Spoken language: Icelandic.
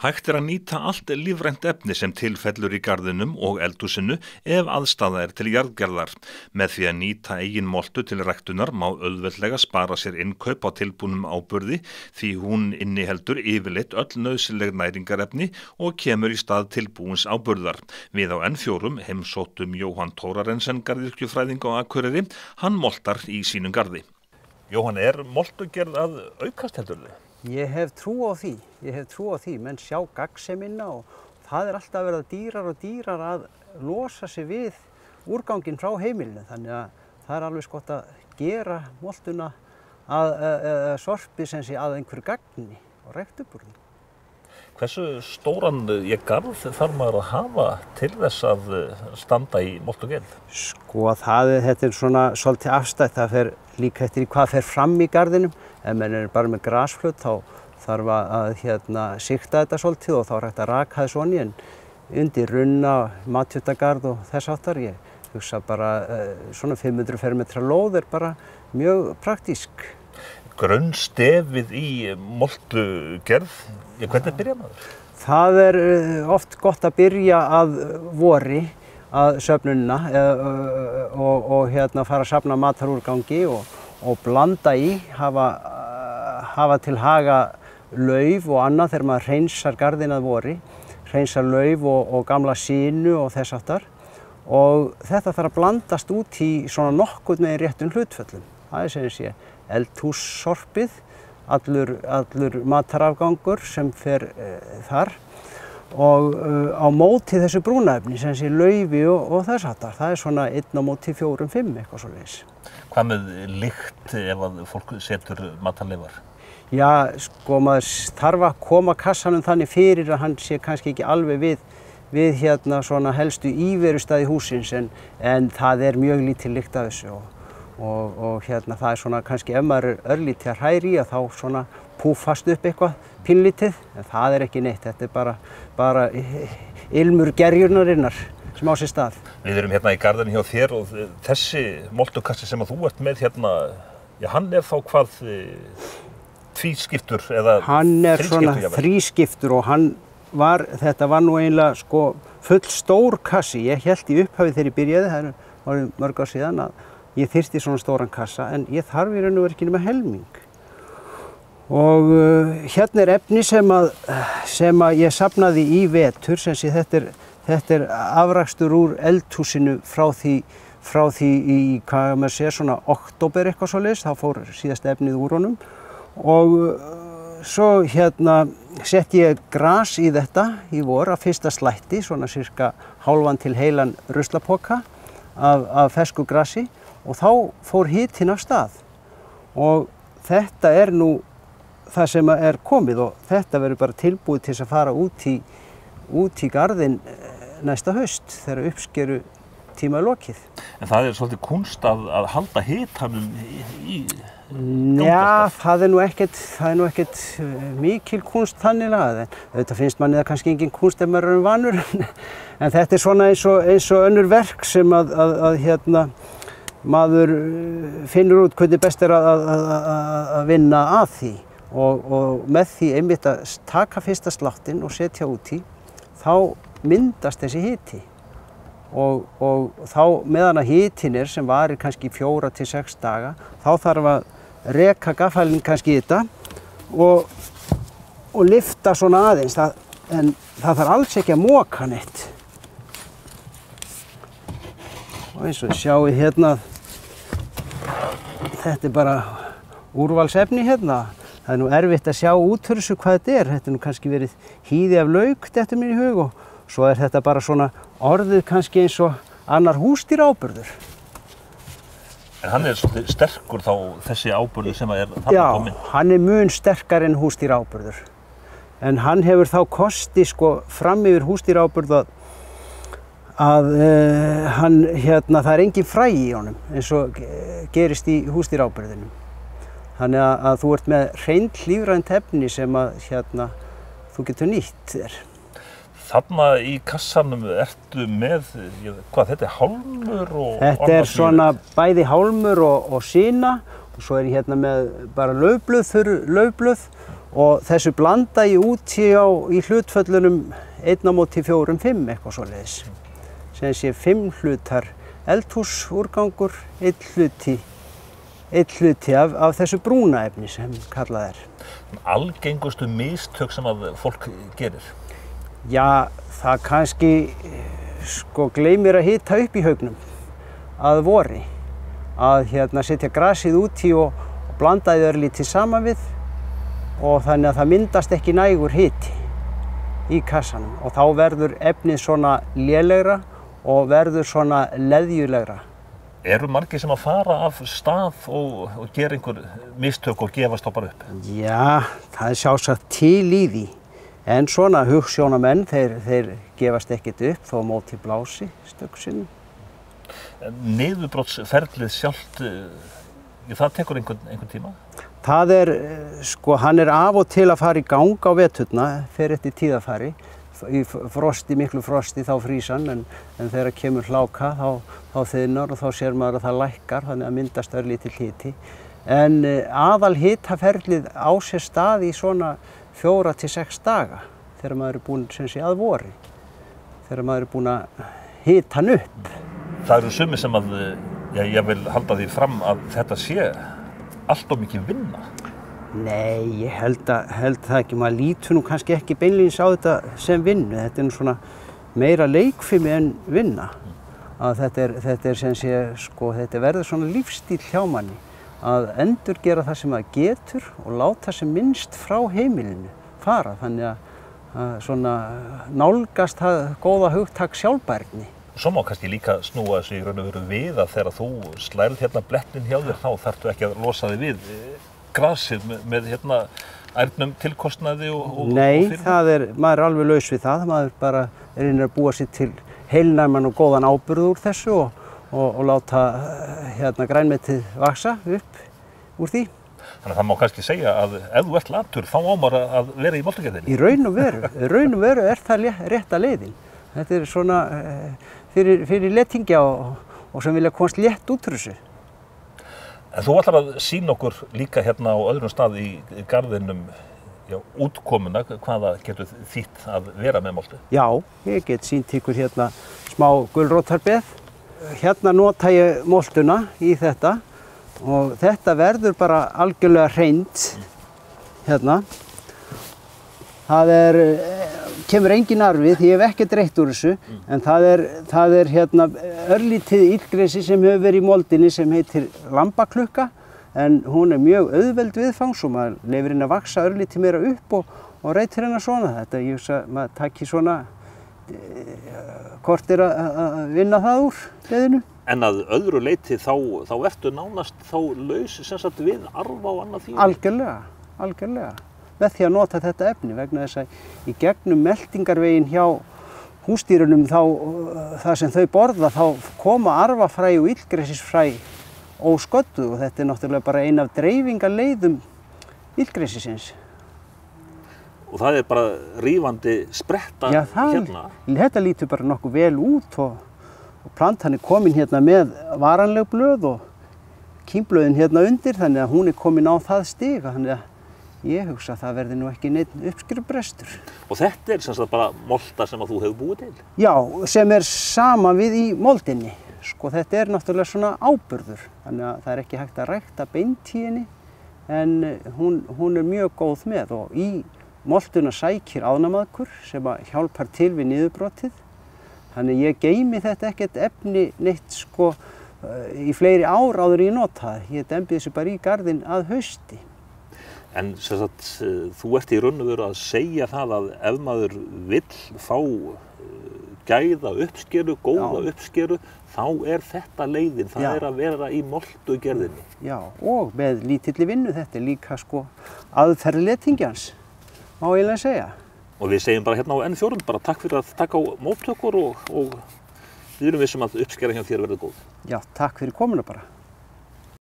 Hægt að nýta allt lífrænt efni sem tilfellur í garðinum og eldhúsinu ef aðstaða til jarðgerðar. Með því að nýta eigin moltu til ræktunar má auðveldlega spara sér innkaup á tilbúnum áburði því hún inniheldur yfirleitt öll nauðsynleg næringarefni og kemur í stað tilbúins áburðar. Við á N4 heimsóttum Jóhann Thorarensen garðyrkjufræðing á Akureyri. Hann moltar í sínum garði. Jóhann, moltugerð að aukast heldurðu? Ég hef trú á því, menn sjá gagnsemina og það alltaf að verða dýrar og dýrar að losa sig við úrganginn frá heimilinu. Þannig að það alveg gott að gera moltuna að sorpi sem sé að einhverju gagni og rækt upp úr því. Hversu stóran garð þarf maður að hafa til þess að standa í moltugerð? Sko þetta svona svolítið afstætt, það fer líka eftir hvað fer fram í garðinum. Ef menn bara með grasflöt þá þarf að sigta þetta svolítið og þá hægt að raka þessu onni, en undir runna, matjurtagarð og þess áttar. Ég hugsa bara svona 500 fermetra lóð bara mjög praktísk. Grunnstefið í moltugerð, hvernig byrja maður? Það oft gott að byrja að vori að söfnunina og fara að safna matarúrgangi og blanda í, hafa til haga lauf og annað þegar maður hreinsar garðinn að vori, hreinsar lauf og gamla sínu og þess áttar. Og þetta þarf að blandast út í svona nokkurn veginn réttum hlutföllum. Það sem sé eldhússorpið, allur matarafgangur sem fer þar og á móti þessu brúnaefni sem sé laufi og þess áttar. Það svona 1 á móti 4, 5 eitthvað svoleiðis. Hvað með lykt ef að fólk setur matarleifar? Já, sko maður þarf að koma kassanum þannig fyrir að hann sé kannski ekki alveg við svona helstu íverustæði hússins en það mjög lítil lykt af þessu og það svona kannski ef maður örlítið að hræri í að þá svona púfast upp eitthvað pínlítið, en það ekki neitt, þetta bara ilmur gerjunarinnar sem á sér stað. Við erum hérna í garðinu hjá þér og þessi moltukassi sem að þú ert með hérna, já hann þá hvað tvískiptur eða þrískiptur? Hann svona þrískiptur og þetta var nú eiginlega sko full stór kassi. Ég hélt í upphafi þegar ég byrjaði, það var mörg ár síðan, að ég þyrfti svona stóran kassa en ég þarf í raun og veru ekki nema helming. Og hérna efni sem að ég safnaði í vetur, sem sé þetta afrakstur úr eldhúsinu frá því í, hvað maður segir, svona október eitthvað svoleiðis, þá fór síðast efnið úr honum. Og svo setti ég gras í þetta í vor af fyrsta slætti, svona cirka hálfan til heilan ruslapoka af fersku grasi og þá fór hitinn af stað. Og þetta nú það sem komið og þetta verður bara tilbúið til að fara út í garðinn næsta haust þegar uppskeru tíma lokið. En það svolítið kunst að halda hitanum í Já, það nú ekkert mikil kunst þannig lagað, en auðvitað finnst manni það kannski engin kunst ef maður vanur, en þetta svona eins og önnur verk sem að maður finnur út hvernig best að vinna að því og með því einmitt að taka fyrsta sláttinn og setja út í, þá myndast þessi hiti og þá meðan að hitinn sem varir kannski 4 til 6 daga, þá þarf að reka gaffalinn kannski í þetta og lyfta svona aðeins, en það þarf alls ekki að moka neitt. Og eins og sjáu hérna, þetta bara úrvalsefni hérna. Það nú erfitt að sjá út úr þessu hvað þetta nú kannski verið hýði af lauk, þetta mér í hug, og svo þetta bara svona orðið kannski eins og annar húsdýraáburður. En hann svolítið sterkur þá, þessi áburður sem þarna kominn? Já, hann mun sterkari en húsdýraáburður. En hann hefur þá kosti sko fram yfir húsdýraáburð að það engin frægi í honum eins og gerist í húsdýraáburðinum. Þannig að þú ert með hreint lífrænt efni sem að þú getur nýtt þér. Þarna í kassanum ertu með, hvað, þetta hálmur og... Þetta svona bæði hálmur og sína og svo ég hérna með bara laufblöð, þurr laufblöð Og þessu blanda ég út í hlutföllunum 1:4, eitthvað svoleiðis. Sem sé 5 hlutar eldhúsúrgangur, 1 hluti af þessu brúna efni sem kallað er. Algengustu mistök sem að fólk gerir? Já, það kannski gleymir að hita upp í haugnum að vori. Að setja grasið út í og blanda því örlítið saman við og þannig að það myndast ekki nægur hiti í kassanum og þá verður efnið svona lélegra og verður svona leðjulegra. Eru margir sem að fara af stað og gera einhver mistök og gefast þá bara upp? Já, það er sjálfsagt til í því. En svona hugsjónamenn, þeir gefast ekkert upp þó móti blási stöku sinnum. Niðurbrottsferlið sjálft, það tekur einhvern tíma? Það er, hann er af og til að fara í gang á veturna, fer eftir tíðarfari. Í miklu frosti þá frýs hann, en þegar kemur hláka þá þyðnar og þá sér maður að það lækkar, þannig að myndast örlítill hiti. En aðal hitaferlið á sér stað í svona 4 til 6 daga þegar maður er búinn að vori, þegar maður er búinn að hita hann upp. Það eru sumir sem að, ég vil halda því fram að þetta sé allt of mikið vinna. Nei, ég held það ekki. Maður lítur nú kannski ekki beinlínis á þetta sem vinnu. Þetta er nú svona meira leikfimi en vinna. Að þetta er sem sé, þetta verður svona lífstíl hjá manni. Að endurgera það sem maður getur og láta sem minnst frá heimilinu fara. Þannig að svona nálgast það góða hugtak sjálfbærni. Svo má kannski líka snúa þessu í raun og veru við að þegar þú slærð hérna blettin hjá þér þá þarftu ekki að losa þig við grasið með ærnum tilkostnaði og Nei, maður er alveg laus við það. Maður bara reynir að búa sér til heilnæman og góðan áburð úr þessu og láta grænmetið vaxa upp úr því. Þannig að það má kannski segja að ef þú ert latur þá á maður að vera í moltugerðinni. Í raun og veru er það rétta leiðin. Þetta er svona fyrir letingja og sem vilja komast létt út úr þessu. En þú ætlar að sýna okkur líka hérna á öðrum stað í garðinum útkomuna, hvað það getur þýtt að vera með moltu? Já, ég get sýnt ykkur hérna smá gulrótarbeð. Hérna nota ég moltuna í þetta og þetta verður bara algjörlega hreint hérna. Það kemur engin arfið, ég hef ekkert reitt úr þessu, en það er hérna örlítið illgresi sem hefur verið í moldinni sem heitir lambaklukka, en hún er mjög auðveld viðfangs og maður leyfir henni að vaxa örlítið meira upp og reytir henni svona. Þetta, ég hugsa, maður takki svona kortir að vinna það úr leiðinu. En að öðru leyti þá ertu nánast þá laus sem sagt við arfa og annað því? Algjörlega. Með því að nota þetta efni vegna þess að í gegnum meltingarveginn hjá húsdýrunum það sem þau borða þá koma arfafræ og illgresisfræ ósködduð og þetta er náttúrulega bara ein af dreifingarleiðum illgresisins. Og það er bara rífandi spretta hérna? Þetta lítur bara nokkuð vel út og plantan er komin hérna með varanleg blöð og kýmblöðin hérna undir þannig að hún er komin á það stig þannig að ég hugsa að það verði nú ekki neinn uppskerubrestur. Og þetta er sem sagt bara molta sem að þú hefur búið til? Já, sem er sama við í moldinni. Þetta er náttúrulega svona áburður, þannig að það er ekki hægt að rækta beint í henni, en hún er mjög góð með og í moltuna sækir ánamaðkur sem að hjálpar til við niðurbrotið. Þannig ég geymi þetta ekkert efni neitt í fleiri ár áður ég nota það. Ég dembi þessu bara í garðinn að hausti. En sem sagt, þú ert í raun og veru að segja það að ef maður vill fá gæða uppskeru, góða uppskeru, þá er þetta leiðin, það er að vera í moltugerðinni. Já, og með lítilli vinnu, þetta er líka aðferð letingjans, má eiginlega segja. Og við segjum bara hérna á N4, bara takk fyrir að taka á móttökur og við erum vissum að uppskera hjá þér verður góð. Já, takk fyrir komuna bara.